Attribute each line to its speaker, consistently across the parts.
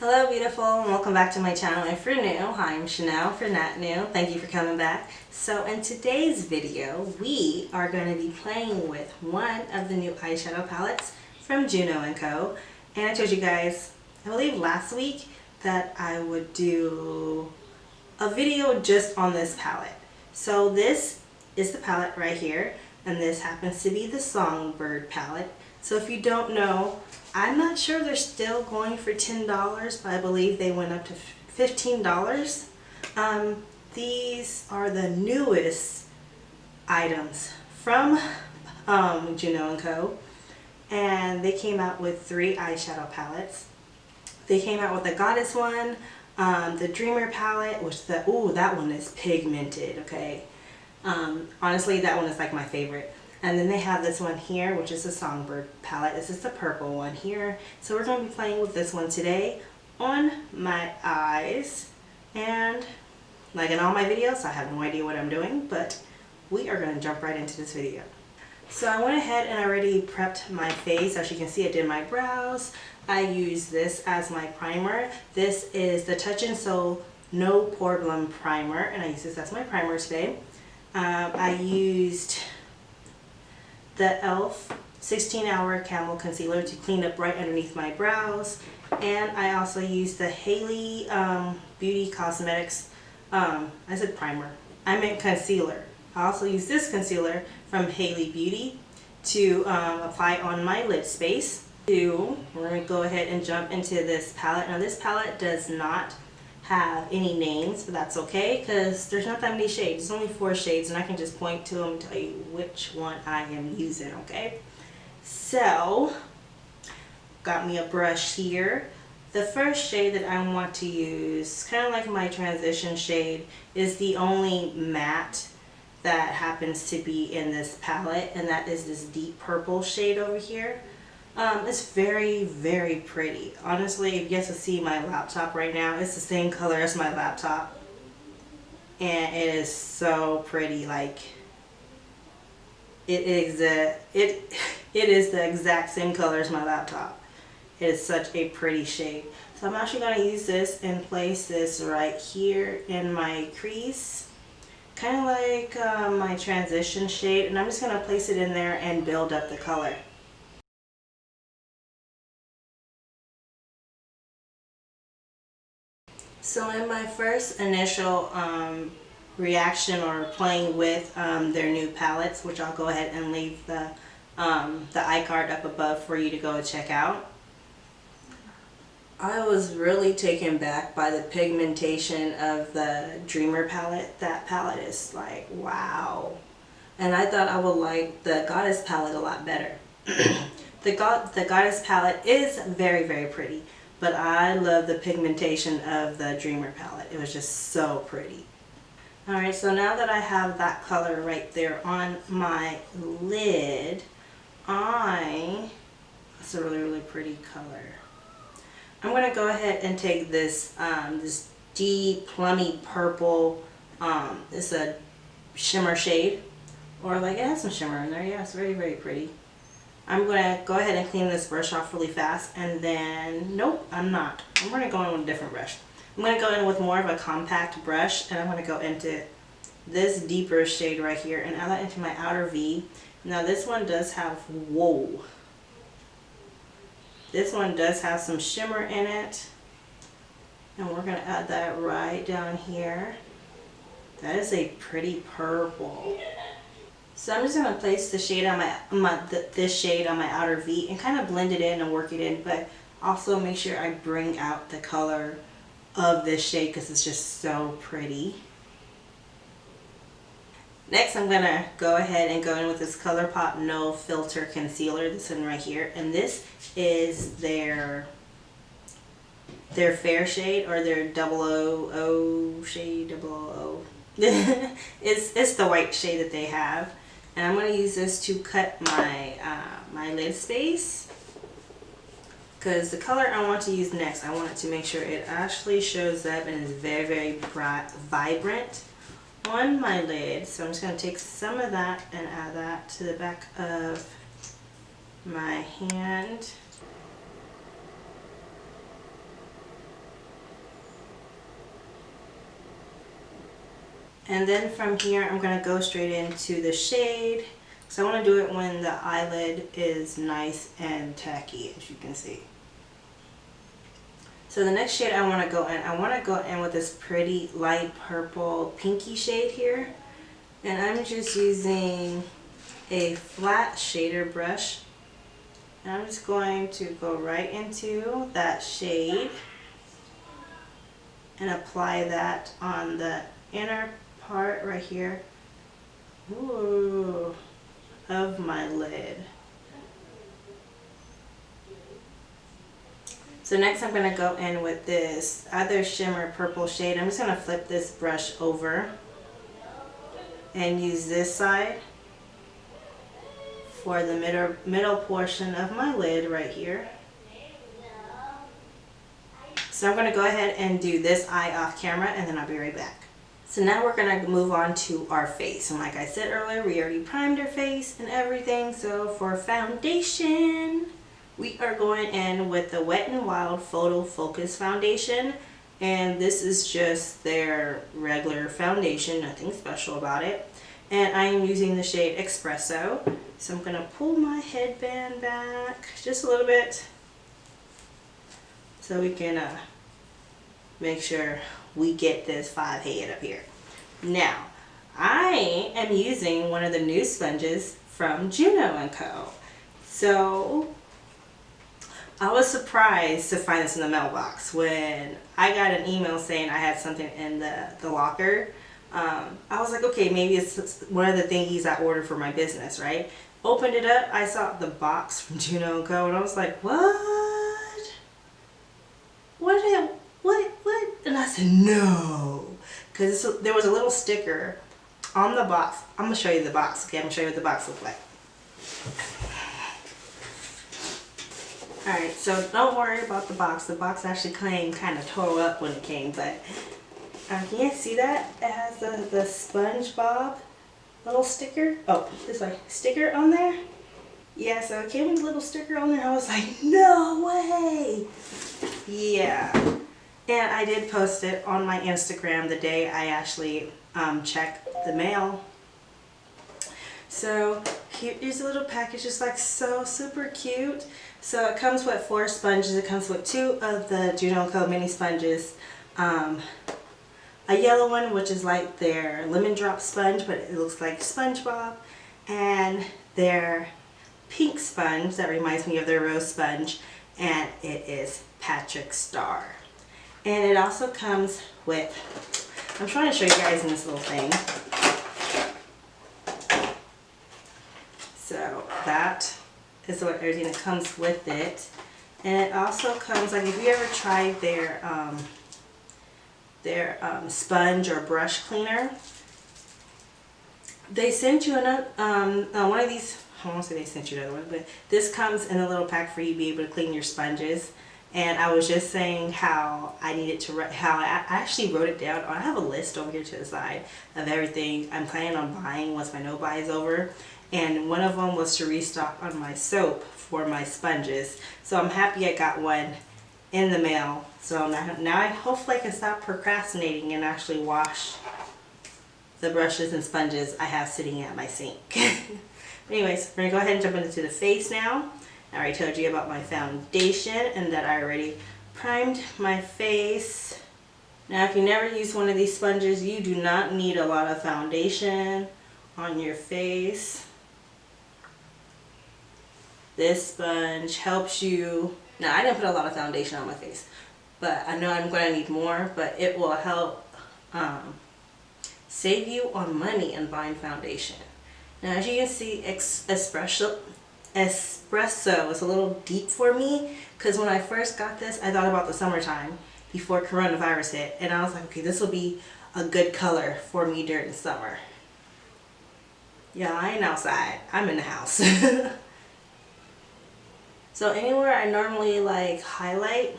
Speaker 1: Hello beautiful, and welcome back to my channel. If you're new, hi, I'm Chanel. If you're not new, thank you for coming back. So in today's video, we are going to be playing with one of the new eyeshadow palettes from Juno and Co. And I told you guys, I believe last week, that I would do a video just on this palette. So this is the palette right here, and this happens to be the Songbird palette. So if you don't know, I'm not sure they're still going for $10, but I believe they went up to $15. These are the newest items from Juno and Co. And they came out with 3 eyeshadow palettes. They came out with the Goddess one, the Dreamer palette, which that one is pigmented, okay? Honestly, that one is like my favorite. And then they have this one here, which is the Songbird palette. This is the purple one here. So we're going to be playing with this one today on my eyes. And like in all my videos, I have no idea what I'm doing, but we are going to jump right into this video. So I went ahead and already prepped my face. As you can see, I did my brows. I used this as my primer. This is the Touch and Soul No Pore Primer, and I use this as my primer today. I used the e.l.f. 16-hour Camel Concealer to clean up right underneath my brows. And I also used the Fenty Beauty Cosmetics, I said primer, I meant concealer. I also used this concealer from Fenty Beauty to apply on my lid space. We're going to go ahead and jump into this palette. Now this palette does not have any names, but that's okay because there's not that many shades. There's only 4 shades, and I can just point to them and tell you which one I am using, okay? So, got me a brush here. The first shade that I want to use, kind of like my transition shade, is the only matte that happens to be in this palette, and that is this deep purple shade over here. It's very, very pretty. Honestly, if you guys can see my laptop right now, it's the same color as my laptop. And it is so pretty. Like, it is the exact same color as my laptop. It is such a pretty shade. So I'm actually going to use this and place this right here in my crease. Kind of like my transition shade. And I'm just going to place it in there and build up the color. So in my first initial reaction or playing with their new palettes, which I'll go ahead and leave the iCard up above for you to go check out, I was really taken back by the pigmentation of the Dreamer palette. That palette is like, wow. And I thought I would like the Goddess palette a lot better. The Goddess palette is very, very pretty. But I love the pigmentation of the Dreamer palette. It was just so pretty. Alright, so now that I have that color right there on my lid, it's a really, really pretty color. I'm going to go ahead and take this this deep plummy purple, it's a shimmer shade, or like it has some shimmer in there. Yeah, it's very, very pretty. I'm going to go ahead and clean this brush off really fast, and then, nope, I'm not. I'm going to go in with a different brush. I'm going to go in with more of a compact brush, and I'm going to go into this deeper shade right here and add that into my outer V. Now this one does have, whoa, this one does have some shimmer in it, and we're going to add that right down here. That is a pretty purple. So I'm just going to place the shade on this shade on my outer V and kind of blend it in and work it in, but also make sure I bring out the color of this shade because it's just so pretty. Next, I'm going to go ahead and go in with this ColourPop No Filter Concealer, this one right here, and this is their fair shade, or their 000 shade, 000. It's the white shade that they have. And I'm going to use this to cut my my lid space, because the color I want to use next, I want it to make sure it actually shows up and is very, very bright, vibrant on my lid. So I'm just going to take some of that and add that to the back of my hand. And then from here, I'm going to go straight into the shade. So I want to do it when the eyelid is nice and tacky, as you can see. So the next shade I want to go in with this pretty light purple pinky shade here. And I'm just using a flat shader brush. And I'm just going to go right into that shade and apply that on the inner part right here, ooh, of my lid. So next I'm going to go in with this other shimmer purple shade. I'm just going to flip this brush over and use this side for the middle portion of my lid right here. So I'm going to go ahead and do this eye off camera and then I'll be right back. So now we're going to move on to our face. And like I said earlier, we already primed our face and everything. So for foundation, we are going in with the Wet n Wild Photo Focus Foundation. And this is just their regular foundation, nothing special about it. And I am using the shade Espresso. So I'm going to pull my headband back just a little bit so we can make sure we get this 5 head up here. Now, I am using one of the new sponges from Juno and Co. So I was surprised to find this in the mailbox when I got an email saying I had something in the locker. I was like, okay, maybe it's one of the thingies I ordered for my business, right? Opened it up, I saw the box from Juno and Co. and I was like, what? What? And I said, no. Because there was a little sticker on the box. I'm going to show you the box. Okay, I'm going to show you what the box looks like. Alright, so don't worry about the box. The box actually came kind of tore up when it came, but can you see that? It has the Spongebob little sticker. Oh, this way. Sticker on there? Yeah, so it came with a little sticker on there. I was like, no way! Yeah. And I did post it on my Instagram the day I actually checked the mail. So here's a little package, just like so super cute. So it comes with 4 sponges. It comes with 2 of the Juno Co mini sponges. A yellow one, which is like their lemon drop sponge, but it looks like Spongebob. And their pink sponge that reminds me of their rose sponge, and it is Patrick Star. And it also comes with, I'm trying to show you guys in this little thing. So that is what everything that comes with it. And it also comes, like if you ever tried their sponge or brush cleaner, they sent you another, one of these, I won't say they sent you another one, but this comes in a little pack for you to be able to clean your sponges. And I was just saying how I needed to write, how I actually wrote it down. I have a list over here to the side of everything I'm planning on buying once my no buy is over. And one of them was to restock on my soap for my sponges. So I'm happy I got one in the mail. So now I hopefully I can stop procrastinating and actually wash the brushes and sponges I have sitting at my sink. Anyways, we're going to go ahead and jump into the face now. I already told you about my foundation and that I already primed my face. Now if you never use one of these sponges, you do not need a lot of foundation on your face. This sponge helps you. Now I didn't put a lot of foundation on my face, but I know I'm going to need more, but it will help save you on money in buying foundation. Now as you can see, espresso is a little deep for me because when I first got this, I thought about the summertime before coronavirus hit, and I was like, okay, this will be a good color for me during the summer. Yeah, I ain't outside. I'm in the house. So anywhere I normally like highlight,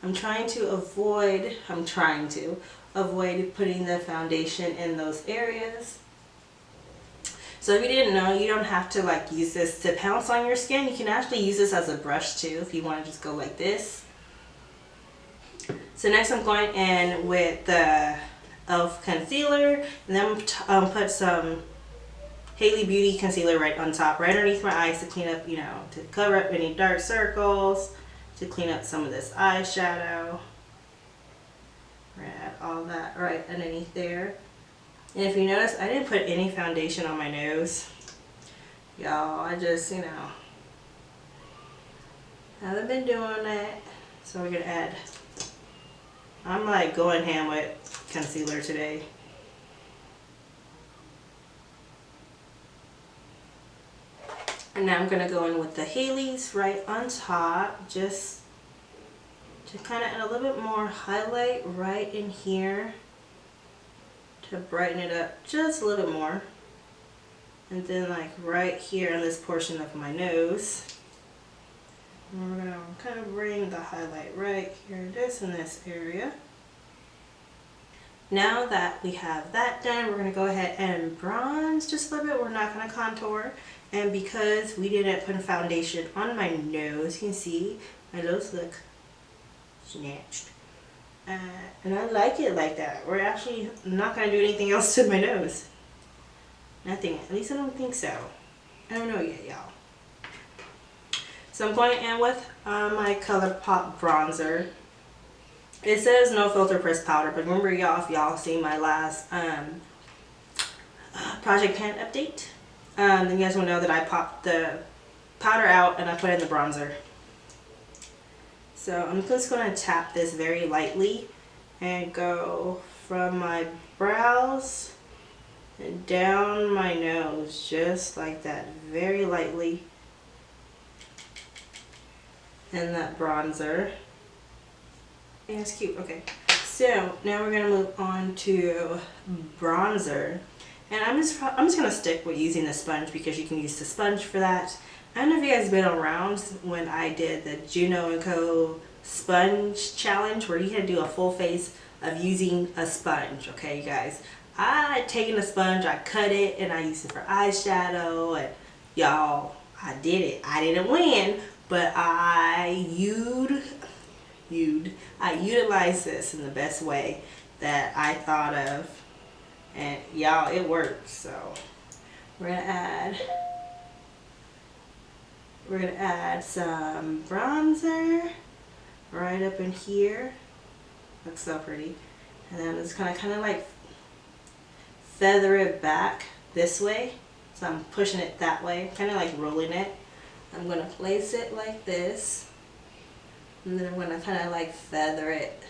Speaker 1: I'm trying to avoid putting the foundation in those areas. So if you didn't know, you don't have to like use this to pounce on your skin. You can actually use this as a brush too if you want to just go like this. So next I'm going in with the e.l.f. concealer, and then put some Fenty Beauty concealer right on top, right underneath my eyes to clean up, you know, to cover up any dark circles, to clean up some of this eyeshadow. We're gonna add all that right underneath there. And if you notice, I didn't put any foundation on my nose. Y'all, I just, you know, haven't been doing that. So we're gonna add, I'm like going ham with concealer today. And now I'm going to go in with the Haley's right on top, just to kind of add a little bit more highlight right in here to brighten it up just a little bit more. And then like right here on this portion of my nose. And we're going to kind of bring the highlight right here, this in this area. Now that we have that done, we're going to go ahead and bronze just a little bit. We're not going to contour. And because we didn't put a foundation on my nose, you can see my nose look snatched. And I like it like that. We're actually not going to do anything else to my nose. Nothing. At least I don't think so. I don't know yet, y'all. So I'm going in with my ColourPop bronzer. It says no filter pressed powder, but remember y'all, if y'all seen my last Project Pan update, then you guys will know that I popped the powder out and I put in the bronzer. So I'm just going to tap this very lightly and go from my brows and down my nose, just like that, very lightly. And that bronzer. Yeah, it's cute. Okay. So now we're going to move on to bronzer. And I'm just going to stick with using the sponge because you can use the sponge for that. I don't know if you guys have been around when I did the Juno and Co sponge challenge where you had to do a full face of using a sponge. Okay, you guys. I had taken a sponge, I cut it, and I used it for eyeshadow. And y'all, I did it. I didn't win, but I utilized this in the best way that I thought of. And y'all, it worked. So we're gonna add some bronzer right up in here. Looks so pretty. And then I'm just gonna kind of like feather it back this way. So I'm pushing it that way, kind of like rolling it. I'm gonna place it like this, and then I'm gonna kind of like feather it.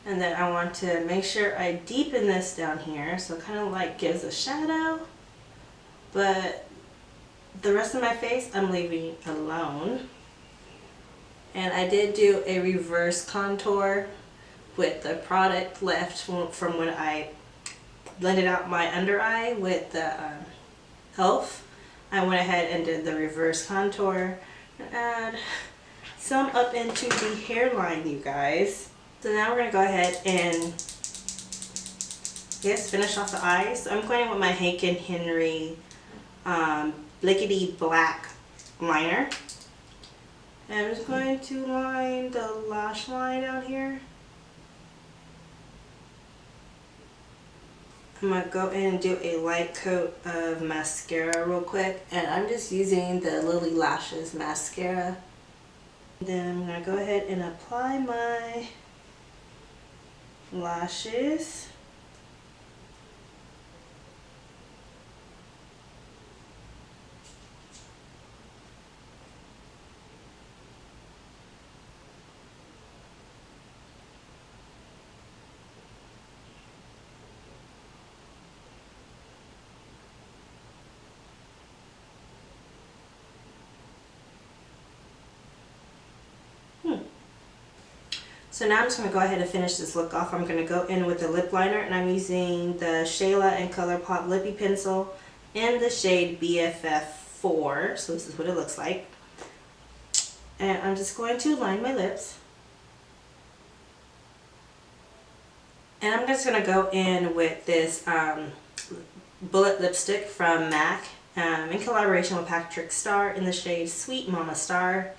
Speaker 1: And then I want to make sure I deepen this down here, so it kind of like gives a shadow. But the rest of my face I'm leaving alone. And I did do a reverse contour with the product left from when I blended out my under eye with the e.l.f. I went ahead and did the reverse contour and add some up into the hairline, you guys. So now we're going to go ahead and finish off the eyes. So I'm going with my Hank & Henry Blickety Black liner. And I'm just going to line the lash line down here. I'm going to go in and do a light coat of mascara real quick. And I'm just using the Lily Lashes mascara. Then I'm going to go ahead and apply my lashes. So now I'm just going to go ahead and finish this look off. I'm going to go in with the lip liner, and I'm using the Shayla and ColourPop Lippy Pencil in the shade BFF4. So this is what it looks like. And I'm just going to line my lips. And I'm just going to go in with this bullet lipstick from MAC in collaboration with Patrick Starr in the shade Sweet Mama Star.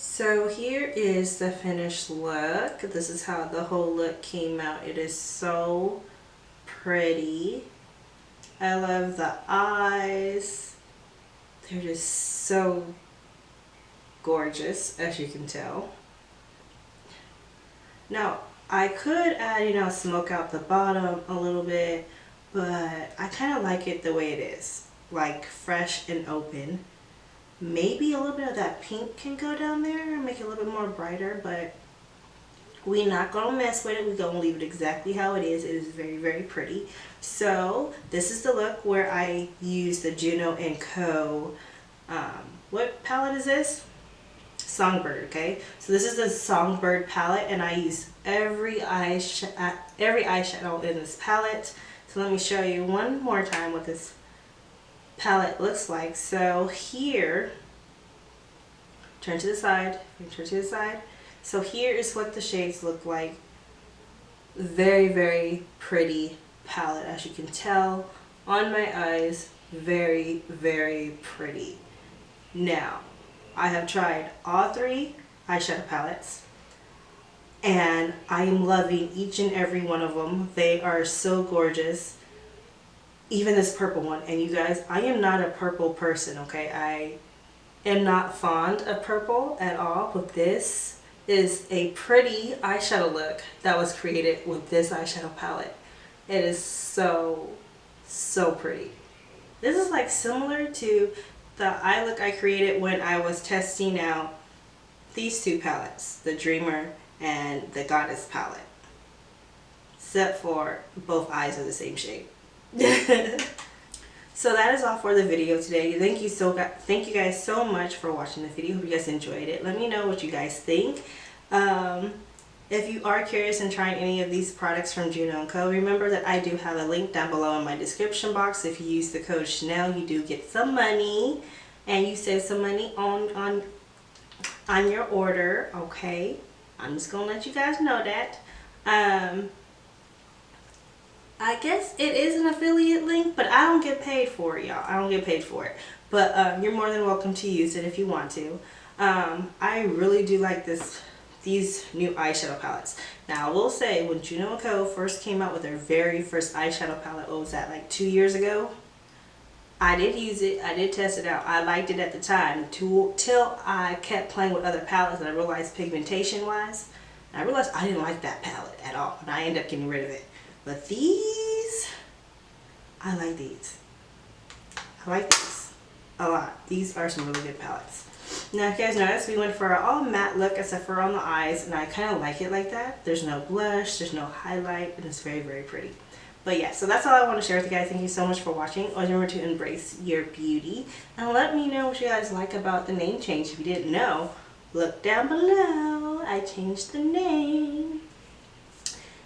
Speaker 1: So here is the finished look. This is how the whole look came out. It is so pretty. I love the eyes. They're just so gorgeous, as you can tell. Now, I could add, smoke out the bottom a little bit, but I kind of like it the way it is, like fresh and open. Maybe a little bit of that pink can go down there and make it a little bit more brighter, but we're not going to mess with it. We're going to leave it exactly how it is. It is very, very pretty. So this is the look where I use the Juno and Co. What palette is this? Songbird, okay? So this is the Songbird palette, and I use every eyeshadow in this palette. So let me show you one more time what this palette looks like. So here, turn to the side, turn to the side. So here is what the shades look like. Very, very pretty palette, as you can tell on my eyes. Very, very pretty. Now, I have tried all three eyeshadow palettes, and I am loving each and every one of them. They are so gorgeous. Even this purple one. And you guys, I am not a purple person, okay? I am not fond of purple at all, but this is a pretty eyeshadow look that was created with this eyeshadow palette. It is so, so pretty. This is like similar to the eye look I created when I was testing out these two palettes, the Dreamer and the Goddess palette. Except for both eyes are the same shade. So that is all for the video today. Thank you guys so much for watching the video. Hope you guys enjoyed it. Let me know what you guys think. If you are curious in trying any of these products from Juno and Co, remember that I do have a link down below in my description box. If you use the code Chanel, you do get some money, and you save some money on your order. Okay, I'm just gonna let you guys know that. I guess it is an affiliate link, but I don't get paid for it, y'all. I don't get paid for it. But you're more than welcome to use it if you want to. I really do like these new eyeshadow palettes. Now, I will say, when Juno Co first came out with their very first eyeshadow palette, what was that, like 2 years ago? I did use it. I did test it out. I liked it at the time till I kept playing with other palettes and I realized pigmentation-wise, I realized I didn't like that palette at all, and I ended up getting rid of it. But these, I like these. I like these a lot. These are some really good palettes. Now, if you guys notice, we went for an all matte look except for on the eyes, and I kind of like it like that. There's no blush, there's no highlight, and it's very, very pretty. But yeah, so that's all I want to share with you guys. Thank you so much for watching. Always remember to embrace your beauty. And let me know what you guys like about the name change. If you didn't know, look down below. I changed the name.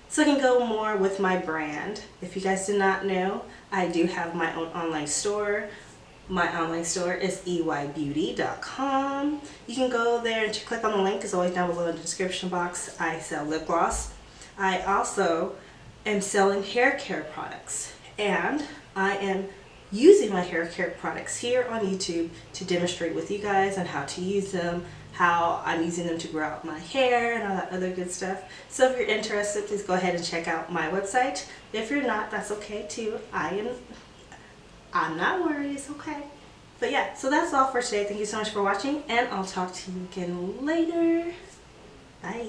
Speaker 1: So I can go more with my brand. If you guys did not know, I do have my own online store. My online store is eybeauty.com. You can go there and click on the link. It's always down below in the description box. I sell lip gloss. I also am selling hair care products. And I am using my hair care products here on YouTube to demonstrate with you guys on how to use them, how I'm using them to grow out my hair and all that other good stuff. So if you're interested, please go ahead and check out my website. If you're not, that's okay too. I'm not worried, it's okay. But yeah, so that's all for today. Thank you so much for watching, and I'll talk to you again later. Bye.